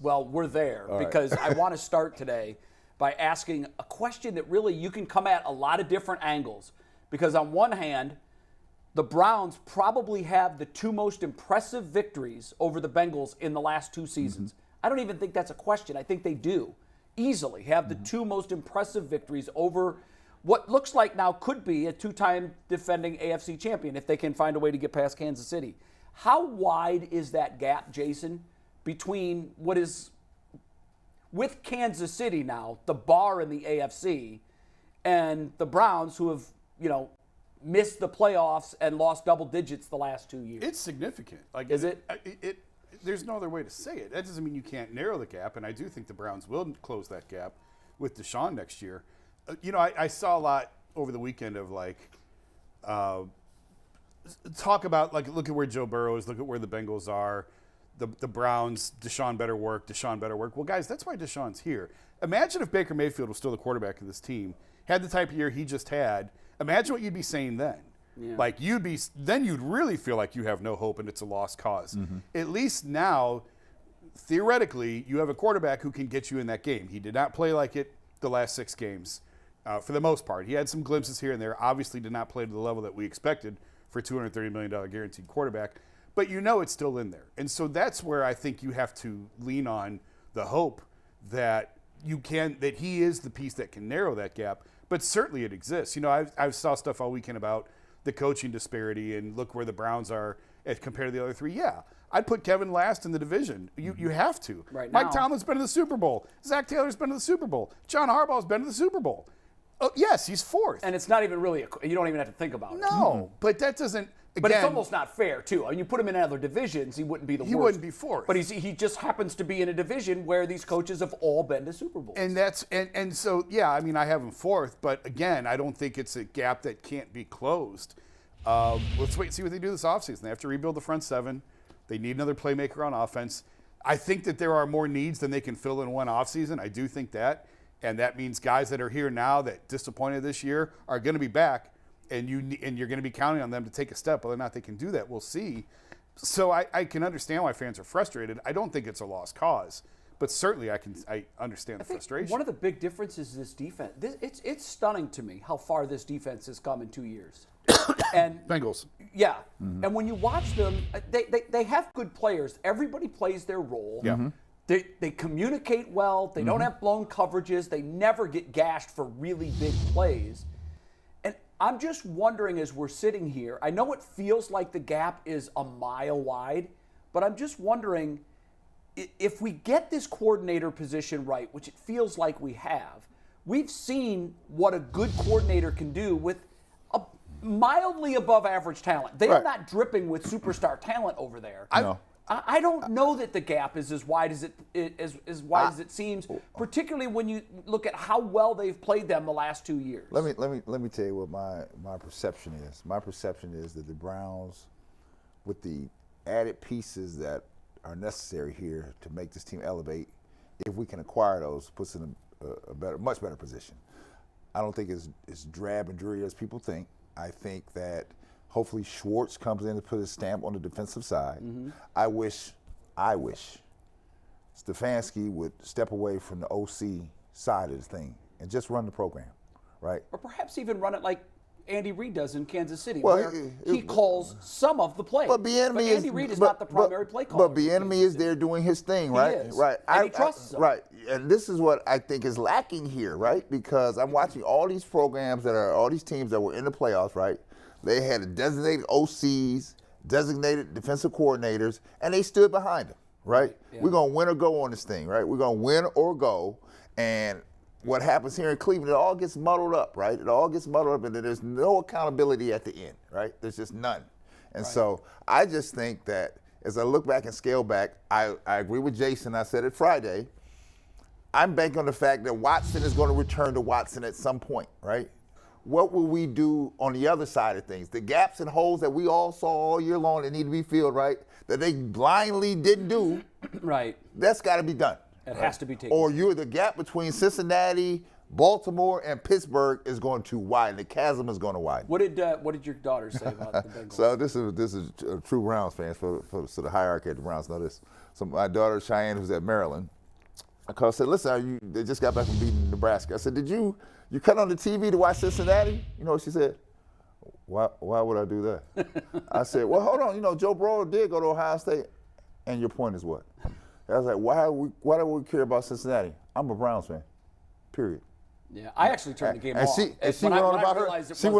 Well, we're there because I want to start today by asking a question that really you can come at a lot of different angles. Because on one hand, the Browns probably have the two most impressive victories over the Bengals in the last two seasons. I don't even think that's a question. I think they do easily have the two most impressive victories over what looks like now could be a two-time defending AFC champion if they can find a way to get past Kansas City. How wide is that gap, Jason, between what is, with Kansas City now, the bar in the AFC, and the Browns who have, missed the playoffs and lost double digits the last 2 years? It's significant. Is it? There's no other way to say it. That doesn't mean you can't narrow the gap, and I do think the Browns will close that gap with Deshaun next year. I saw a lot over the weekend of talk about look at where Joe Burrow is, look at where the Bengals are, the Browns, Deshaun better work. Well, guys, that's why Deshaun's here. Imagine if Baker Mayfield was still the quarterback of this team, had the type of year he just had. Imagine what you'd be saying then. Yeah. You'd really feel like you have no hope and it's a lost cause. At least now, theoretically, you have a quarterback who can get you in that game. He did not play like it the last 6 games for the most part. He had some glimpses here and there. Obviously did not play to the level that we expected for a $230 million guaranteed quarterback. But it's still in there. And so that's where I think you have to lean on the hope that he is the piece that can narrow that gap. But certainly it exists. I saw stuff all weekend about the coaching disparity and look where the Browns are compared to the other 3. Yeah, I'd put Kevin last in the division. You have to. Right Mike now. Tomlin's been to the Super Bowl. Zach Taylor's been to the Super Bowl. John Harbaugh's been to the Super Bowl. Oh, yes, he's 4th. And it's not even really, you don't even have to think about it. No, but that doesn't. But it's almost not fair, too. I mean, you put him in other divisions, he wouldn't be the worst. He wouldn't be 4th. But he just happens to be in a division where these coaches have all been to Super Bowls. And so, yeah, I mean, I have him 4th. But, again, I don't think it's a gap that can't be closed. Let's wait and see what they do this offseason. They have to rebuild the front 7. They need another playmaker on offense. I think that there are more needs than they can fill in one offseason. I do think that. And that means guys that are here now that disappointed this year are going to be back. And you're going to be counting on them to take a step. Whether or not they can do that, we'll see. So I can understand why fans are frustrated. I don't think it's a lost cause, but certainly I understand the frustration. One of the big differences is this defense. It's stunning to me how far this defense has come in 2 years. And Bengals. Yeah. And when you watch them, they have good players. Everybody plays their role. Yeah. They communicate well. They don't have blown coverages. They never get gashed for really big plays. I'm just wondering as we're sitting here, I know it feels like the gap is a mile wide, but I'm just wondering if we get this coordinator position right, which it feels like we have, we've seen what a good coordinator can do with a mildly above average talent. They are not dripping with superstar talent over there. I don't know that the gap is as wide as it seems, particularly when you look at how well they've played them the last 2 years. Let me tell you what my perception is. My perception is that the Browns, with the added pieces that are necessary here to make this team elevate, if we can acquire those, puts in a much better position. I don't think it's drab and dreary as people think. I think that hopefully Schwartz comes in to put his stamp on the defensive side. I wish Stefanski would step away from the OC side of the thing and just run the program, right? Or perhaps even run it like Andy Reid does in Kansas City, well, where he calls some of the plays. But Andy Reid is not the primary play caller. But Bieniemy is there doing his thing, right? He is. Right. And he trusts him. Right. And this is what I think is lacking here, right? Because I'm watching all these programs all these teams that were in the playoffs, right? They had designated OCs, designated defensive coordinators, and they stood behind them, right? Yeah. We're going to win or go on this thing, right? We're going to win or go. And what happens here in Cleveland, it all gets muddled up, right? It all gets muddled up, and then there's no accountability at the end, right? There's just none. And so I just think that as I look back and scale back, I agree with Jason. I said it Friday. I'm banking on the fact that Watson is going to return to Watson at some point, right? What will we do on the other side of things? The gaps and holes that we all saw all year long that need to be filled, right? That they blindly didn't do. Right. That's got to be done. It has to be taken. Or you're the gap between Cincinnati, Baltimore and Pittsburgh is going to widen. The chasm is going to widen. What did your daughter say about the Bengals? So this is a true Browns fan so the hierarchy of the Browns know this. So my daughter Cheyenne, who's at Maryland, I said, listen, they just got back from beating Nebraska. I said, did you cut on the TV to watch Cincinnati? You know what she said? Why would I do that? I said, well, hold on. Joe Burrow did go to Ohio State. And your point is what? I was like, why do we care about Cincinnati? I'm a Browns fan, period. Yeah, I actually turned the game off. She went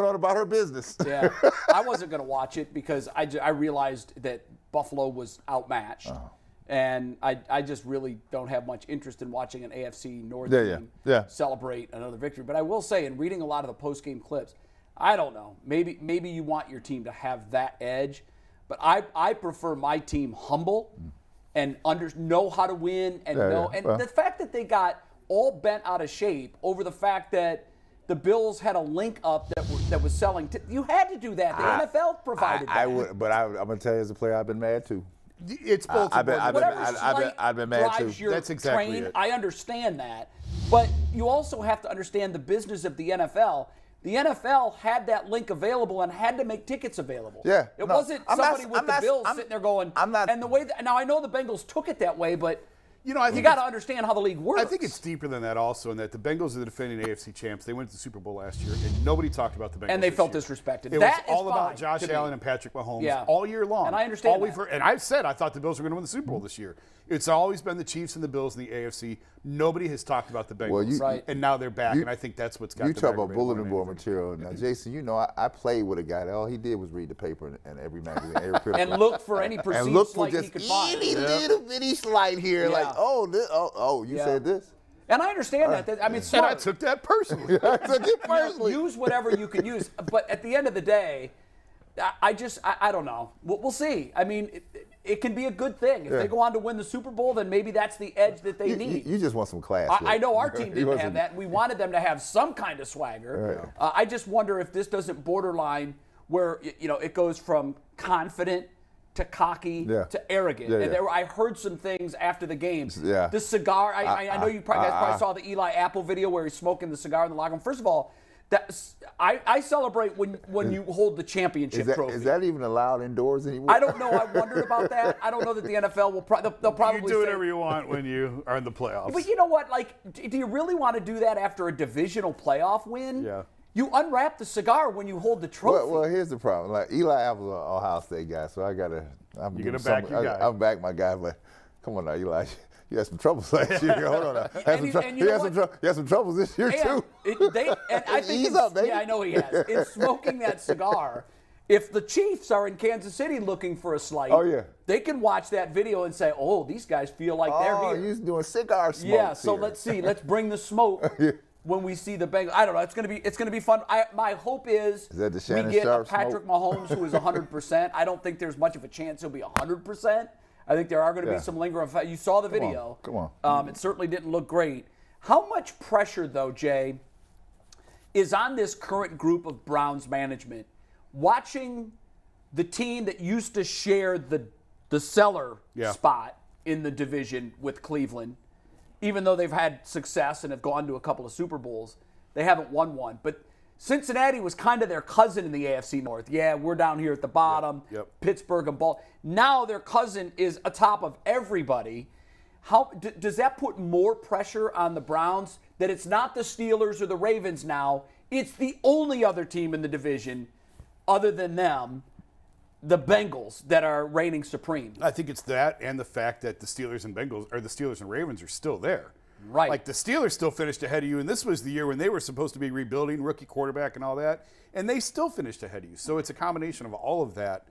on about her business. Yeah, I wasn't going to watch it because I realized that Buffalo was outmatched. Uh-huh. And I just really don't have much interest in watching an AFC North team celebrate another victory. But I will say, in reading a lot of the post-game clips, I don't know. Maybe you want your team to have that edge. But I prefer my team humble and know how to win and the fact that they got all bent out of shape over the fact that the Bills had a link up that was selling. You had to do that. The NFL provided that. I'm going to tell you, as a player, I've been mad too. It's both. I've been mad too. That's exactly it. I understand that, but you also have to understand the business of the NFL. The NFL had that link available and had to make tickets available. Yeah, it wasn't somebody with the Bills sitting there going. And the way now I know the Bengals took it that way, but. You got to understand how the league works. I think it's deeper than that also, in that the Bengals are the defending AFC champs. They went to the Super Bowl last year, and nobody talked about the Bengals. And they felt disrespected. It was all about Josh Allen and Patrick Mahomes all year long. And I understand that. And I've said I thought the Bills were going to win the Super Bowl this year. It's always been the Chiefs and the Bills in the AFC. Nobody has talked about the Bengals. And now they're back, and I think that's what's got you talk about bulletin board material. Now, Jason, I played with a guy that all he did was read the paper and every magazine, every critical. And look for any perceived slight he could find. Any little bitty slight here, like, you said this. And I understand that. I mean, and I took that personally. Use whatever you can use. But at the end of the day, I don't know. We'll see. I mean, it can be a good thing. If they go on to win the Super Bowl, then maybe that's the edge that they need. You just want some class. I know our team didn't have that. We wanted them to have some kind of swagger. Right. I just wonder if this doesn't borderline where it goes from confident to cocky to arrogant. And I heard some things after the game. Yeah. The cigar, I know you guys probably saw the Eli Apple video where he's smoking the cigar in the locker room. First of all, I celebrate when you hold the championship trophy. Is that even allowed indoors anymore? I don't know. I wondered about that. I don't know that the NFL will they'll probably you do whatever you want when you are in the playoffs. But you know what? Like, do you really want to do that after a divisional playoff win? Yeah. You unwrap the cigar when you hold the trophy. Well, here's the problem. Like, Eli Apple's an Ohio State guy, so you're gonna back your guy. I'm back my guy, but come on now, Eli. You had some troubles last year. Hold on now. He had some troubles this year too. I think he's up, baby. Yeah, I know he has. In smoking that cigar, if the Chiefs are in Kansas City looking for a slight, they can watch that video and say, "Oh, these guys feel like they're here." He's doing cigar smoke. Yeah. So let's see. Let's bring the smoke. When we see the Bengals, I don't know. It's gonna be fun. My hope is that the we get a Patrick Mahomes who is 100%. I don't think there's much of a chance he'll be 100%. I think there are going to be some lingering effects. You saw the video. Come on. It certainly didn't look great. How much pressure, though, Jay, is on this current group of Browns management watching the team that used to share the cellar spot in the division with Cleveland? Even though they've had success and have gone to a couple of Super Bowls, they haven't won one. But Cincinnati was kind of their cousin in the AFC North. Yeah, we're down here at the bottom. Yep. Pittsburgh and Baltimore. Now their cousin is atop of everybody. How does that put more pressure on the Browns that it's not the Steelers or the Ravens now? It's the only other team in the division other than them, the Bengals, that are reigning supreme. I think it's that and the fact that the Steelers and Ravens are still there. Right. Like the Steelers still finished ahead of you, and this was the year when they were supposed to be rebuilding, rookie quarterback and all that, and they still finished ahead of you. So it's a combination of all of that,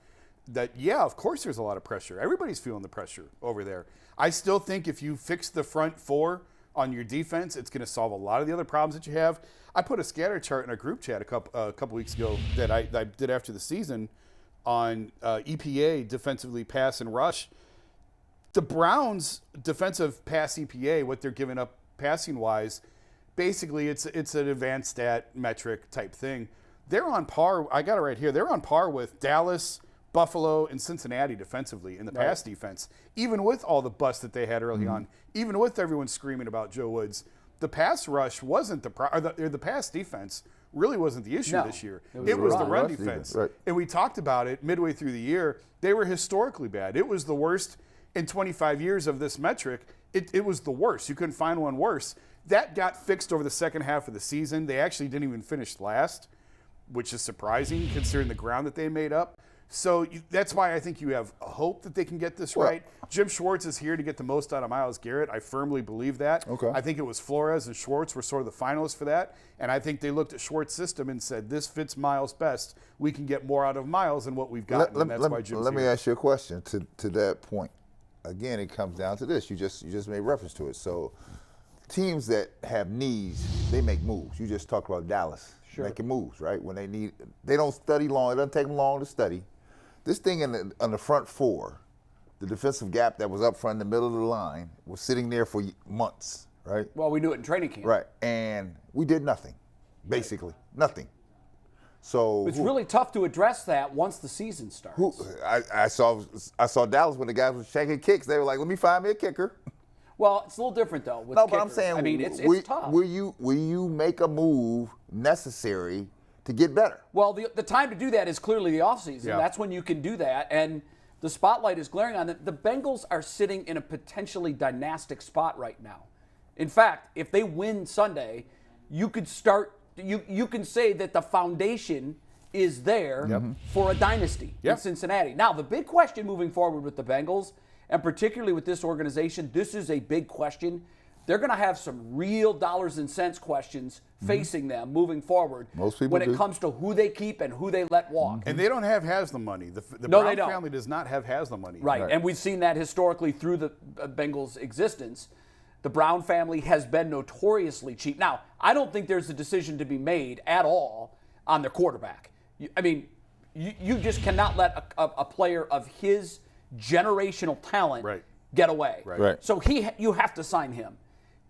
of course there's a lot of pressure. Everybody's feeling the pressure over there. I still think if you fix the front four on your defense, it's going to solve a lot of the other problems that you have. I put a scatter chart in our group chat a couple weeks ago that I did after the season on EPA, defensively pass and rush. The Browns' defensive pass EPA, what they're giving up passing-wise, basically it's an advanced stat metric type thing. They're on par. I got it right here. They're on par with Dallas, Buffalo, and Cincinnati defensively in the pass defense. Even with all the busts that they had early on, even with everyone screaming about Joe Woods, the pass rush wasn't the pass defense really wasn't the issue this year. It was the run defense. Right. And we talked about it midway through the year. They were historically bad. It was the worst in 25 years of this metric. It was the worst. You couldn't find one worse. That got fixed over the second half of the season. They actually didn't even finish last, which is surprising considering the ground that they made up. So that's why I think you have hope that they can get this right. Jim Schwartz is here to get the most out of Myles Garrett. I firmly believe that. Okay. I think it was Flores and Schwartz were sort of the finalists for that. And I think they looked at Schwartz's system and said, this fits Myles best. We can get more out of Myles than what we've gotten. And that's why Jim's Let here. me ask you a question to that point. Again, it comes down to this. You just made reference to it. So teams that have needs, they make moves. You just talked about Dallas making moves, right? When they don't study long. It doesn't take them long to study. This thing on the front four, the defensive gap that was up front in the middle of the line, was sitting there for months, right? Well, we knew it in training camp. Right, and we did nothing, basically, nothing. So it's really tough to address that once the season starts. I saw Dallas when the guys were shaking kicks. They were like, "Let me find me a kicker." Well, it's a little different though. With No, but kickers. I'm saying, I mean, it's tough. Will you make a move necessary to get better? Well, the time to do that is clearly the offseason. Yeah. That's when you can do that. And the spotlight is glaring on them. The Bengals are sitting in a potentially dynastic spot right now. In fact, if they win Sunday, you could start, you can say that the foundation is there for a dynasty in Cincinnati. Now, the big question moving forward with the Bengals, and particularly with this organization, this is a big question. They're going to have some real dollars and cents questions facing them moving forward. Most people when it do. comes to who they keep and who they let walk. And they don't have Haslam money. The No, Brown they don't. family does not have Haslam money. Right. And we've seen that historically through the Bengals' existence. The Brown family has been notoriously cheap. Now, I don't think there's a decision to be made at all on their quarterback. I mean, you just cannot let a player of his generational talent get away. Right. So you have to sign him.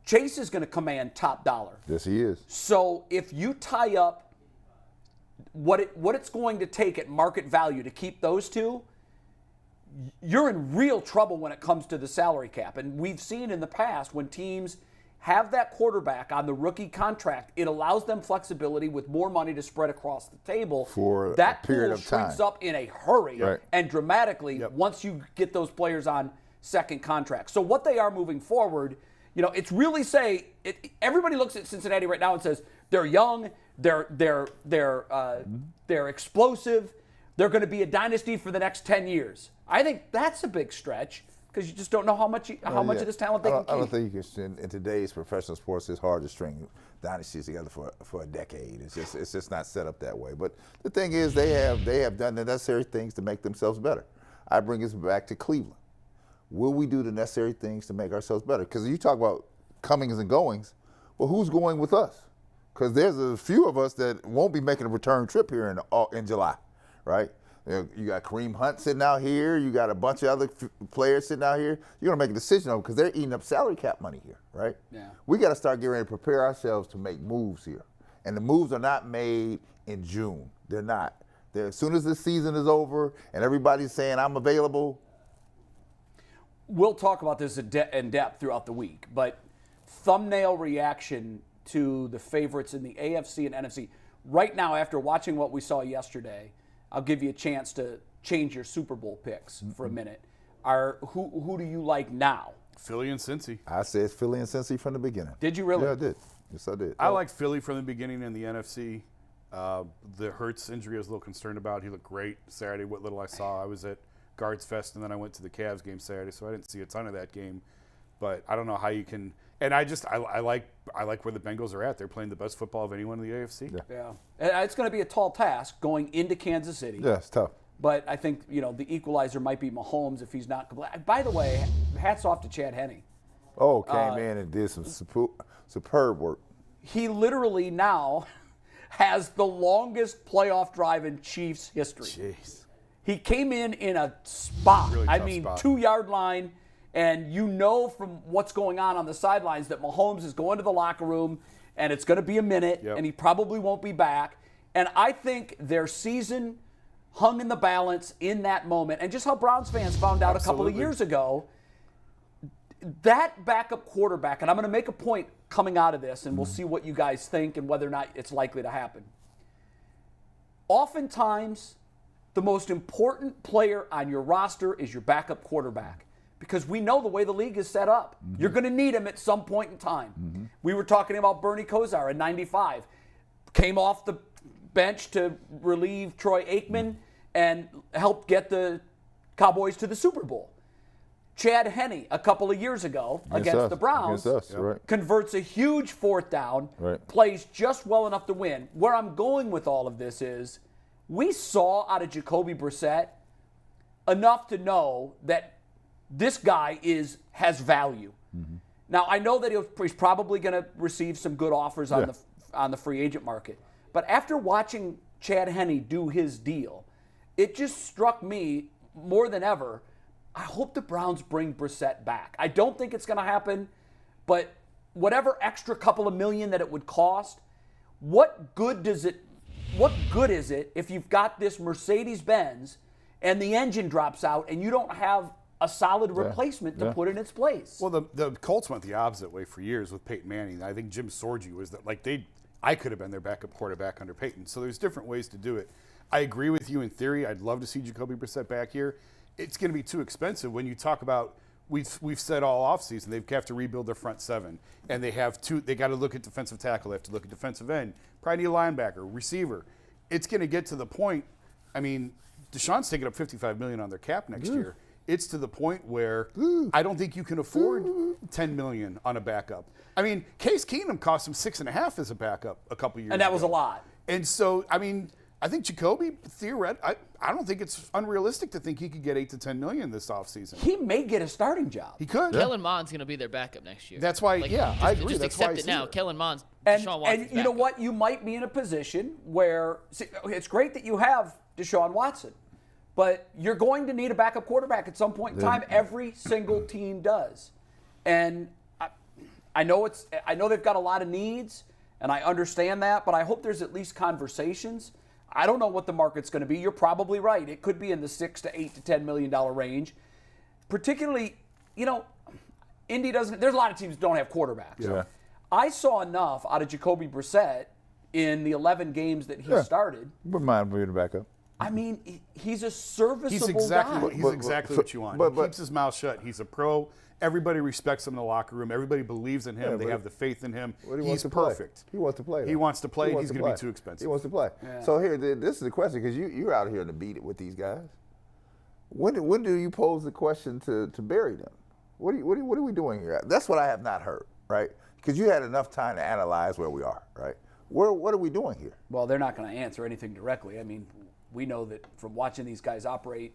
Chase is going to command top dollar. Yes, he is. So if you tie up what it's going to take at market value to keep those two, you're in real trouble when it comes to the salary cap. And we've seen in the past when teams have that quarterback on the rookie contract, it allows them flexibility with more money to spread across the table. For that a period pool of time. shrinks up in a hurry and dramatically once you get those players on second contracts. So what they are moving forward, it's really everybody looks at Cincinnati right now and says they're young, they're explosive, they're going to be a dynasty for the next 10 years. I think that's a big stretch because you just don't know how much of this talent they can keep. I don't think you can. In today's professional sports, it's hard to string dynasties together for a decade. It's just not set up that way. But the thing is, they have done the necessary things to make themselves better. I bring us back to Cleveland. Will we do the necessary things to make ourselves better? Because you talk about comings and goings. Well, who's going with us? Because there's a few of us that won't be making a return trip here in July, right? You got Kareem Hunt sitting out here. You got a bunch of other players sitting out here. You're going to make a decision on them because they're eating up salary cap money here, right? Yeah. We got to start getting ready to prepare ourselves to make moves here. And the moves are not made in June. They're not. As soon as the season is over and everybody's saying, I'm available. We'll talk about this in depth throughout the week, but thumbnail reaction to the favorites in the AFC and NFC. Right now, after watching what we saw yesterday, I'll give you a chance to change your Super Bowl picks for a minute. Who do you like now? Philly and Cincy. I said Philly and Cincy from the beginning. Did you really? Yeah, I did. Yes, I did. I like Philly from the beginning in the NFC. The Hurts injury I was a little concerned about. He looked great Saturday, what little I saw. I was at Guards Fest, and then I went to the Cavs game Saturday, so I didn't see a ton of that game. But I don't know how you can – and I like where the Bengals are at. They're playing the best football of anyone in the AFC. Yeah. And it's going to be a tall task going into Kansas City. Yeah, it's tough. But I think, the equalizer might be Mahomes if he's not – by the way, hats off to Chad Henne. Oh, came in and did some superb work. He literally now has the longest playoff drive in Chiefs history. Jeez. He came in a spot. Really I tough mean, spot. 2-yard line, and from what's going on the sidelines that Mahomes is going to the locker room, and it's going to be a minute, and he probably won't be back. And I think their season hung in the balance in that moment. And just how Browns fans found out a couple of years ago, that backup quarterback, and I'm going to make a point coming out of this, and we'll see what you guys think and whether or not it's likely to happen. Oftentimes, the most important player on your roster is your backup quarterback, because we know the way the league is set up. You're going to need him at some point in time. We were talking about Bernie Kosar in '95. Came off the bench to relieve Troy Aikman and helped get the Cowboys to the Super Bowl. Chad Henne, a couple of years ago against the Browns, converts a huge fourth down, plays just well enough to win. Where I'm going with all of this is we saw out of Jacoby Brissett enough to know that this guy has value. Now, I know that he's probably going to receive some good offers on the free agent market. But after watching Chad Henne do his deal, it just struck me more than ever, I hope the Browns bring Brissett back. I don't think it's going to happen, but whatever extra couple of million that it would cost, what good is it if you've got this Mercedes-Benz and the engine drops out and you don't have a solid replacement to put in its place? Well, the Colts went the opposite way for years with Peyton Manning. I think Jim Sorgi was that, I could have been their backup quarterback under Peyton. So there's different ways to do it. I agree with you in theory. I'd love to see Jacoby Brissett back here. It's going to be too expensive when you talk about, we've said all offseason they have to rebuild their front seven. And they got to look at defensive tackle. They have to look at defensive end. Probably need a linebacker, receiver. It's going to get to the point, Deshaun's taking up $55 million on their cap next year. It's to the point where I don't think you can afford $10 million on a backup. Case Keenum cost him $6.5 million as a backup a couple years ago. And that was a lot. And so, I think Jacoby, theoretically, I don't think it's unrealistic to think he could get $8 to $10 million this offseason. He may get a starting job. He could. Kellen Mond's going to be their backup next year. That's why, I agree. Just That's accept why it now. Kellen Mond's and Deshaun Watson's you know what? You might be in a position where it's great that you have Deshaun Watson, but you're going to need a backup quarterback at some point in time. Every single team does. And I know they've got a lot of needs, and I understand that, but I hope there's at least conversations. I don't know what the market's going to be. You're probably right. It could be in the $6 to $8 to $10 million range. Particularly, Indy doesn't. There's a lot of teams that don't have quarterbacks. Yeah. I saw enough out of Jacoby Brissett in the 11 games that he started. Wouldn't mind being a backup. He's a serviceable He's exactly guy. what you want. He keeps his mouth shut. He's a pro. Everybody respects him in the locker room. Everybody believes in him. They have the faith in him. He's perfect. He wants to play. He wants to play. He's going to be too expensive. He wants to play. Yeah. So here, this is the question, because you're out here to beat it with these guys. When do you pose the question to bury them? What are we doing here? That's what I have not heard, right? Because you had enough time to analyze where we are, right? What are we doing here? Well, they're not going to answer anything directly. We know that from watching these guys operate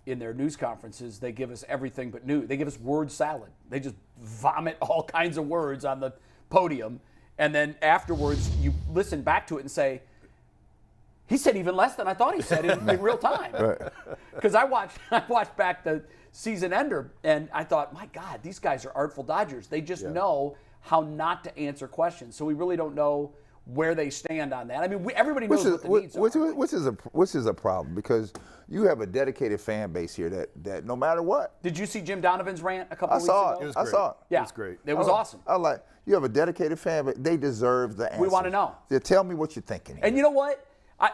in their news conferences, they give us everything but news. They give us word salad. They just vomit all kinds of words on the podium, and then afterwards you listen back to it and say, he said even less than I thought he said in real time. Because I watched back the season ender, and I thought, my God, these guys are artful dodgers. They just know how not to answer questions. So we really don't know where they stand on that. Everybody knows what the needs are. Which is a problem, because you have a dedicated fan base here that no matter what. Did you see Jim Donovan's rant a couple weeks ago? I saw it. Yeah. It was great. It was awesome. You have a dedicated fan base. They deserve the answer. We want to know. Tell me what you're thinking here. And you know what?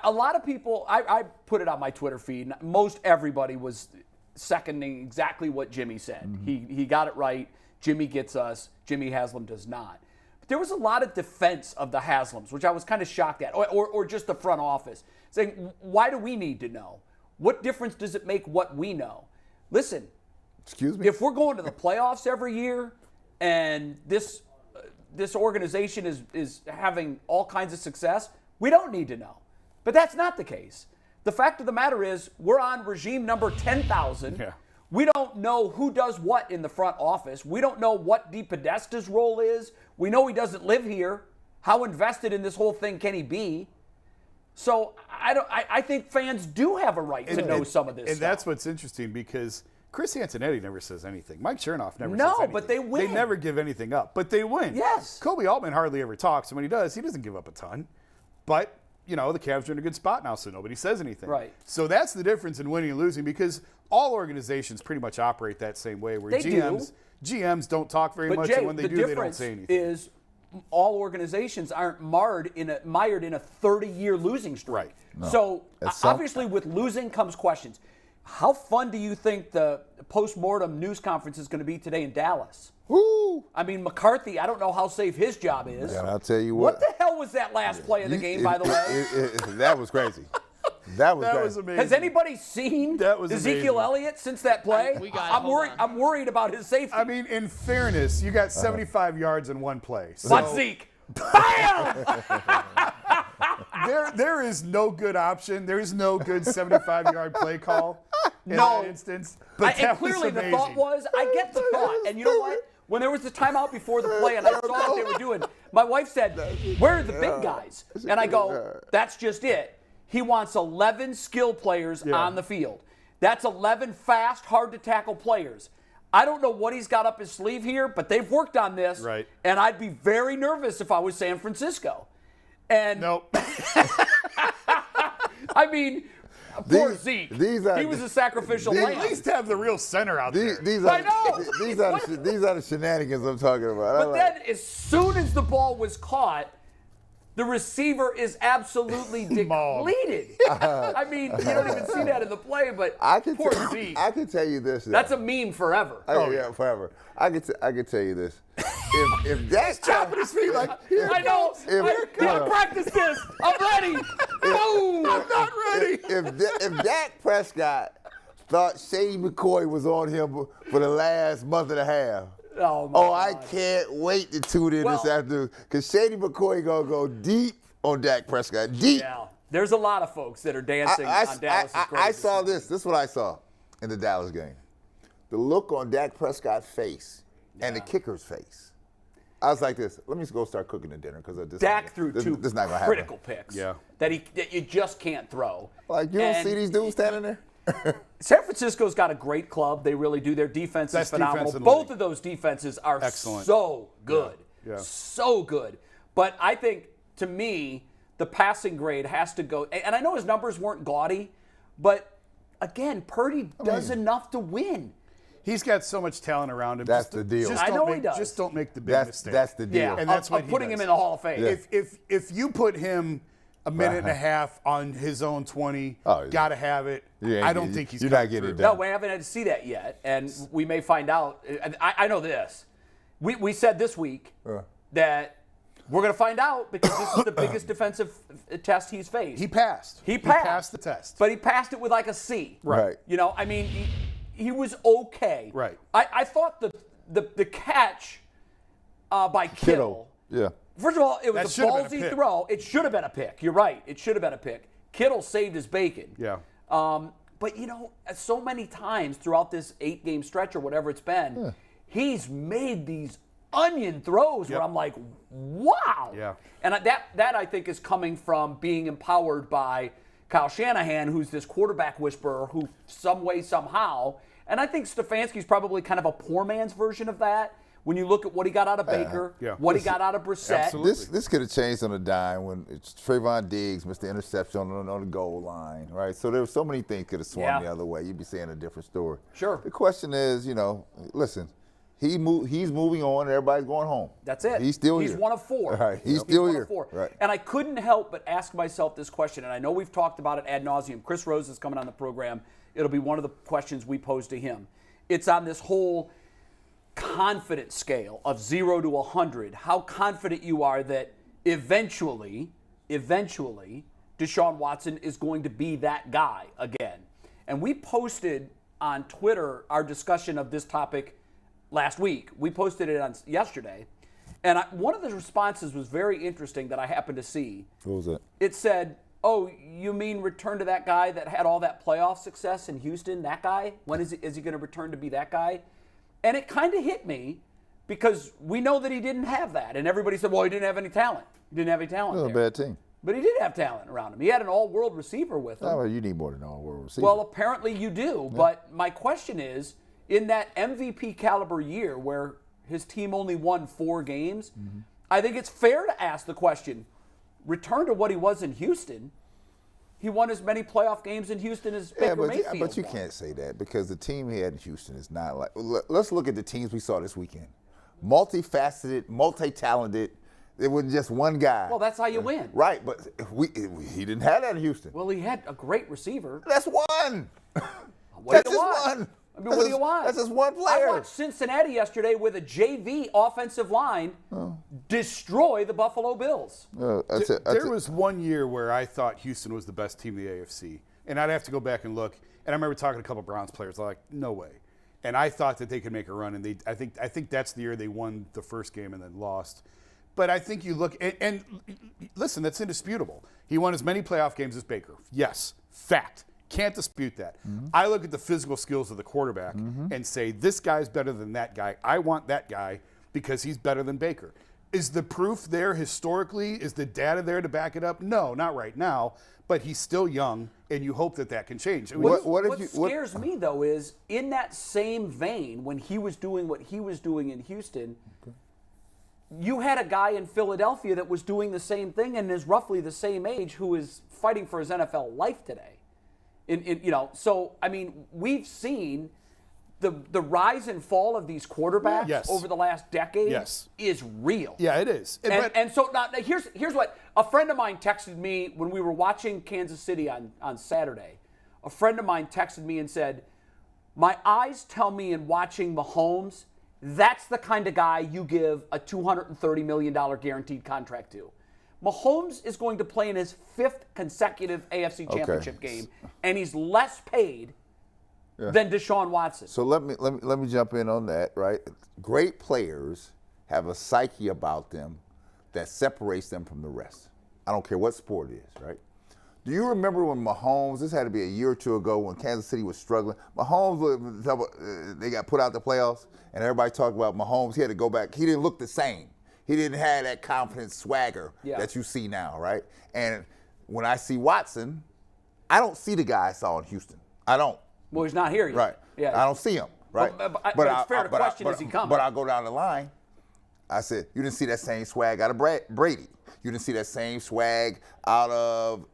A lot of people, I put it on my Twitter feed, most everybody was seconding exactly what Jimmy said. He got it right. Jimmy gets us. Jimmy Haslam does not. But there was a lot of defense of the Haslams, which I was kind of shocked at, or just the front office, saying, why do we need to know? What difference does it make what we know? Listen, excuse me. If we're going to the playoffs every year and this organization is having all kinds of success, we don't need to know. But that's not the case. The fact of the matter is we're on regime number 10,000. Yeah. We don't know who does what in the front office. We don't know what DePodesta's role is. We know he doesn't live here. How invested in this whole thing can he be? So I think fans do have a right to know some of this stuff. And that's what's interesting, because Chris Antonetti never says anything. Mike Chernoff never says anything. No, but they win. They never give anything up, but they win. Yes. Kobe Altman hardly ever talks, and when he does, he doesn't give up a ton. But, the Cavs are in a good spot now, so nobody says anything. Right. So that's the difference in winning and losing, because all organizations pretty much operate that same way, where GMs GMs don't talk very But much, Jay, and when they the do, they don't difference say anything. is all organizations aren't mired in a 30-year losing streak. Right. No. So At some- obviously, with losing comes questions. How fun do you think the post-mortem news conference is going to be today in Dallas? Woo! I mean, McCarthy, I don't know how safe his job is. And I'll tell you what. What the hell was that last play of the game, by the way? That was crazy. That was That crazy. was amazing. Has anybody seen That was Ezekiel amazing. Elliott since that play? Hold on. I'm worried about his safety. I mean, in fairness, you got 75 yards in one play. So Watch Zeke. Bam! there is no good option. There is no good 75-yard play call in No. that instance. But And that clearly was the amazing. thought was, I get the thought. And you know what? When there was the timeout before the play and I saw what they were doing, my wife said, where are the big guys? And I go, that's just it. He wants 11 skill players on the field. That's 11 fast, hard-to-tackle players. I don't know what he's got up his sleeve here, but they've worked on this. Right. And I'd be very nervous if I was San Francisco. And Nope. I mean, poor Zeke. these are- he was a sacrificial these- lamb. At least have the real center out there. These I are, know. these are the shenanigans I'm talking about. But then, as soon as the ball was caught, the receiver is absolutely depleted. I mean, you don't even see that in the play, but poor Zeke. I can tell you this. That's a meme forever. Yeah, forever. I can tell you this. If that's Chopping his feet like, here I it know. goes. I practiced this. I'm ready. Boom. I'm not ready. if Dak Prescott thought Shady McCoy was on him for the last month and a half. Oh, my I God. can't wait to tune in this Well- afternoon because Shady McCoy gonna go deep on Dak Prescott. Deep. Yeah. There's a lot of folks that are dancing on Dallas' grave. I saw this. This is what I saw in the Dallas game. The look on Dak Prescott's face and the kicker's face. I was like this. Let me go start cooking the dinner because Dak threw two this not gonna critical happen. picks Yeah. that you just can't throw. Like you don't And see these dudes standing there. San Francisco's got a great club. They really do. Their defense is Best phenomenal. defense in the Both league. of those defenses are Excellent. so good. Yeah. So good. But I think, to me, the passing grade has to go. And I know his numbers weren't gaudy, but, again, Purdy does enough to win. He's got so much talent around him. That's Just- the deal. Just I don't know make, he does. Just don't make the big mistake. That's the deal. Yeah, And that's what of he putting does. him in the Hall of Fame. Yeah. If you put him a minute and a half on his own 20, Oh, yeah. got to have it. Yeah, I don't think he's you're not coming getting through. it No, done. we haven't had to see that yet, and we may find out. I know this. We said this week that we're going to find out because this is the biggest defensive test he's faced. He passed. He passed the test. but he passed it with like a C. Right. You know, I mean, he was okay. Right. I thought the catch by Kittle. Yeah. First of all, it was That a should have been a ballsy pick. throw. It should have been a pick. You're right. It should have been a pick. Kittle saved his bacon. Yeah. But, you know, so many times throughout this 8-game stretch or whatever it's been, he's made these onion throws where Yep. I'm like, wow. Yeah. And that I think is coming from being empowered by Kyle Shanahan, who's this quarterback whisperer who some way, somehow, and I think Stefanski's probably kind of a poor man's version of that. When you look at what he got out of Baker, Yeah. what he got out of Brissett. Absolutely. This could have changed on a dime when Trayvon Diggs missed the interception on the goal line, right? So there were so many things could have swung Yeah. the other way. You'd be saying a different story. Sure. The question is, you know, listen, he's moving on. Everybody's going home. That's it. He's still here. He's one of four. Right. He's Yep. still one here. of four. Right. And I couldn't help but ask myself this question, and I know we've talked about it ad nauseum. Chris Rose is coming on the program. It'll be one of the questions we pose to him. It's on this whole confidence scale of 0 to 100, how confident you are that eventually, Deshaun Watson is going to be that guy again. And we posted on Twitter our discussion of this topic last week. We posted it on yesterday. And one of the responses was very interesting that I happened to see. What was that? It said, oh, you mean return to that guy that had all that playoff success in Houston, that guy? When is he going to return to be that guy? And it kind of hit me because we know that he didn't have that. And everybody said, well, he didn't have any talent. He didn't have any talent It was a there. bad team. But he did have talent around him. He had an all-world receiver with him. Oh, well, you need more than all world receiver. Well, apparently you do. Yeah. But my question is, in that MVP caliber year where his team only won 4 games, I think it's fair to ask the question, return to what he was in Houston, He won as many playoff games in Houston as Baker Mayfield. But you can't say that because the team he had in Houston is not like. Let's look at the teams we saw this weekend. Multifaceted, multi-talented. It wasn't just one guy. Well, that's how you win. Right, but he didn't have that in Houston. Well, he had a great receiver. That's one. What That's do you just want? one. I mean, what do you want? That's just one player. I watched Cincinnati yesterday with a JV offensive line destroy the Buffalo Bills. There was one year where I thought Houston was the best team in the AFC, and I'd have to go back and look. And I remember talking to a couple of Browns players, like, no way. And I thought that they could make a run, and I think that's the year they won the first game and then lost. But I think you look and listen, that's indisputable. He won as many playoff games as Baker. Yes, fact. Can't dispute that. I look at the physical skills of the quarterback and say, this guy's better than that guy. I want that guy because he's better than Baker. Is the proof there historically? Is the data there to back it up? No, not right now. But he's still young, and you hope that can change. I mean, what scares me, though, is in that same vein, when he was doing what he was doing in Houston, you had a guy in Philadelphia that was doing the same thing and is roughly the same age who is fighting for his NFL life today. So I mean, we've seen the rise and fall of these quarterbacks over the last decade is real. Yeah, it is. And so now here's what a friend of mine texted me when we were watching Kansas City on Saturday. A friend of mine texted me and said, "My eyes tell me in watching Mahomes, that's the kind of guy you give a $230 million guaranteed contract to." Mahomes is going to play in his 5th consecutive AFC Championship game, and he's less paid than Deshaun Watson. So let me jump in on that. Right, great players have a psyche about them that separates them from the rest. I don't care what sport it is. Right? Do you remember when Mahomes? This had to be a year or two ago when Kansas City was struggling. Mahomes, they got put out the playoffs, and everybody talked about Mahomes. He had to go back. He didn't look the same. He didn't have that confident swagger that you see now, right? And when I see Watson, I don't see the guy I saw in Houston. I don't. Well, he's not here yet. Right. Yeah. I don't see him, right? But it's fair to question, is he coming? But I'll go down the line. I said, you didn't see that same swag out of Brady. You didn't see that same swag out of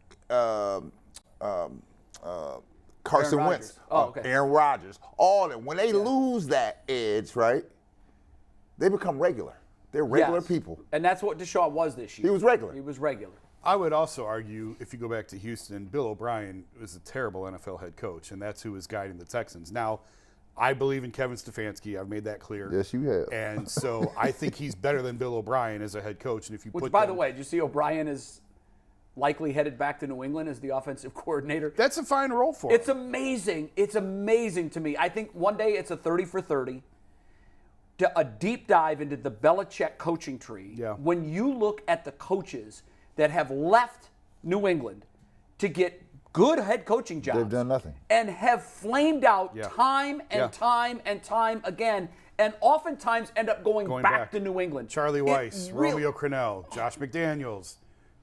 Carson Wentz. Aaron Rodgers. All of them. When they lose that edge, right, they become regular. They're regular people. And that's what Deshaun was this year. He was regular. He was regular. I would also argue, if you go back to Houston, Bill O'Brien was a terrible NFL head coach, and that's who was guiding the Texans. Now, I believe in Kevin Stefanski. I've made that clear. Yes, you have. And so I think he's better than Bill O'Brien as a head coach. And if you by the way, did you see O'Brien is likely headed back to New England as the offensive coordinator? That's a fine role for him. It's amazing. It's amazing to me. I think one day it's a 30 for 30. A deep dive into the Belichick coaching tree. Yeah. When you look at the coaches that have left New England to get good head coaching jobs. They've done nothing. And have flamed out time and time and time again, and oftentimes end up going back to New England. Charlie Weiss, Romeo Crennel, Josh McDaniels,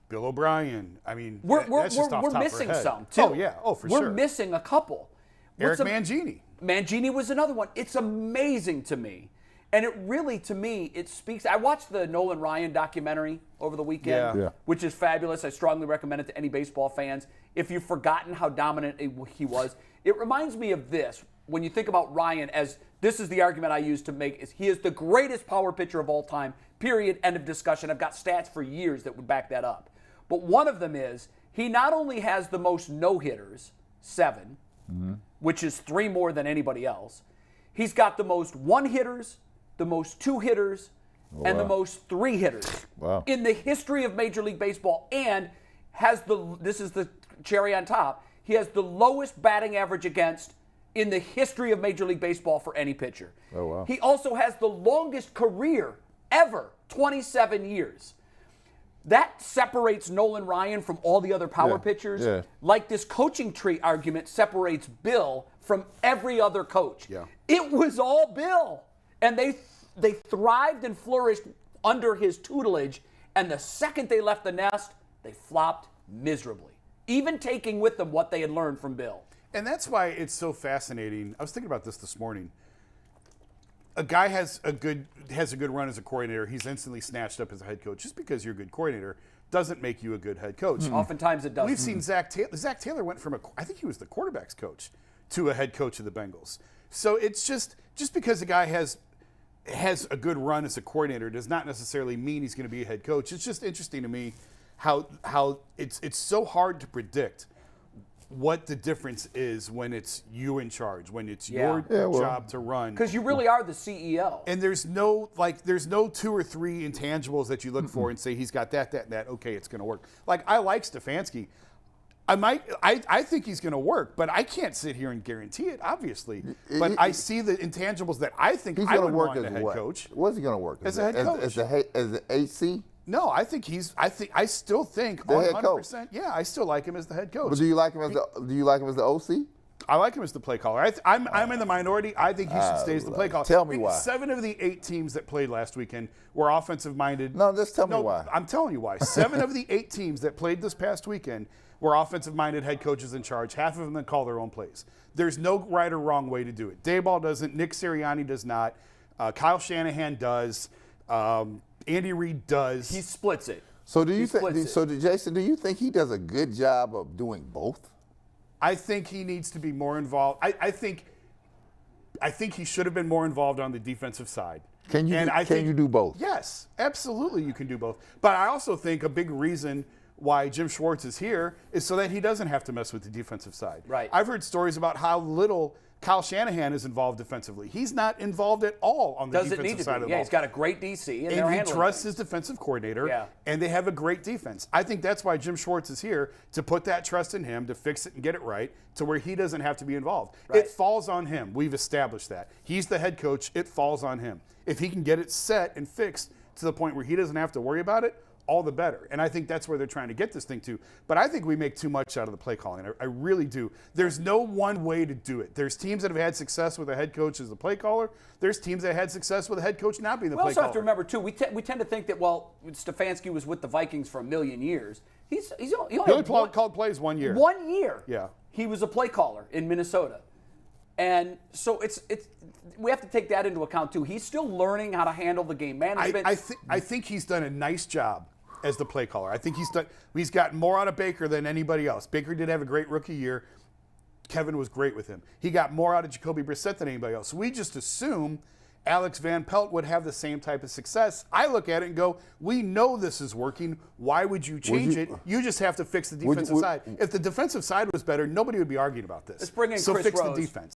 Bill O'Brien. I mean, we're missing some, too. Oh, yeah. Oh, for sure. We're missing a couple. Eric Mangini. Mangini was another one. It's amazing to me. And it really, to me, it speaks. I watched the Nolan Ryan documentary over the weekend, which is fabulous. I strongly recommend it to any baseball fans. If you've forgotten how dominant he was, it reminds me of this. When you think about Ryan, as this is the argument I use to make, is he is the greatest power pitcher of all time, period, end of discussion. I've got stats for years that would back that up. But one of them is he not only has the most no-hitters, 7, which is 3 more than anybody else. He's got the most one-hitters, the most 2-hitters, and the most 3-hitters in the history of Major League Baseball, and has this is the cherry on top, he has the lowest batting average against in the history of Major League Baseball for any pitcher. Oh, wow. He also has the longest career ever, 27 years. That separates Nolan Ryan from all the other power pitchers. Yeah. Like this coaching tree argument separates Bill from every other coach. Yeah. It was all Bill. And they thrived and flourished under his tutelage, and the second they left the nest, they flopped miserably, even taking with them what they had learned from Bill. And that's why it's so fascinating. I was thinking about this morning. A guy has a good run as a coordinator. He's instantly snatched up as a head coach. Just because you're a good coordinator doesn't make you a good head coach. Oftentimes it doesn't. We've seen Zach Taylor. Zach Taylor went from I think he was the quarterback's coach to a head coach of the Bengals. So it's just because a guy has a good run as a coordinator does not necessarily mean he's going to be a head coach. It's just interesting to me how it's so hard to predict what the difference is when it's you in charge, when it's your job to run. Because you really are the CEO. And there's no 2 or 3 intangibles that you look for and say he's got that, and that. Okay, it's going to work. Like I like Stefanski. I think he's going to work, but I can't sit here and guarantee it, obviously. But I see the intangibles that I think I would want in a head coach. What's he going to work as a head coach? As the HC? No, I still think 100%. Yeah, I still like him as the head coach. But do you like him as the OC? I like him as the play caller. I'm in the minority. I think he should stay as the play caller. Tell me why. 7 of the 8 teams that played last weekend were offensive minded. No, just tell me why. I'm telling you why. 7 of the 8 teams that played this past weekend were offensive minded head coaches in charge. Half of them that call their own plays. There's no right or wrong way to do it. Dayball doesn't. Nick Sirianni does not. Kyle Shanahan does. Andy Reid does. He splits it. So Jason, do you think he does a good job of doing both? I think he needs to be more involved. I think he should have been more involved on the defensive side. Can you do both? Yes, absolutely you can do both. But I also think a big reason why Jim Schwartz is here is so that he doesn't have to mess with the defensive side. Right. I've heard stories about how little Kyle Shanahan is involved defensively. He's not involved at all on the defensive side of the ball. Yeah, he's got a great DC. And he trusts his defensive coordinator, and they have a great defense. I think that's why Jim Schwartz is here, to put that trust in him, to fix it and get it right, to where he doesn't have to be involved. Right. It falls on him. We've established that. He's the head coach. It falls on him. If he can get it set and fixed to the point where he doesn't have to worry about it, all the better. And I think that's where they're trying to get this thing to. But I think we make too much out of the play calling. I really do. There's no one way to do it. There's teams that have had success with a head coach as a play caller. There's teams that had success with a head coach not being the play caller. We also have to remember, too, we tend to think that, Stefanski was with the Vikings for a million years. He only called plays 1 year. 1 year. Yeah. He was a play caller in Minnesota. And so we have to take that into account, too. He's still learning how to handle the game management. I think he's done a nice job as the play caller. I think he's gotten more out of Baker than anybody else. Baker did have a great rookie year. Kevin was great with him. He got more out of Jacoby Brissett than anybody else. So we just assume Alex Van Pelt would have the same type of success. I look at it and go, we know this is working. Why would you change it? You just have to fix the defensive side. If the defensive side was better, nobody would be arguing about this. Let's bring in Chris fix Rose. The defense.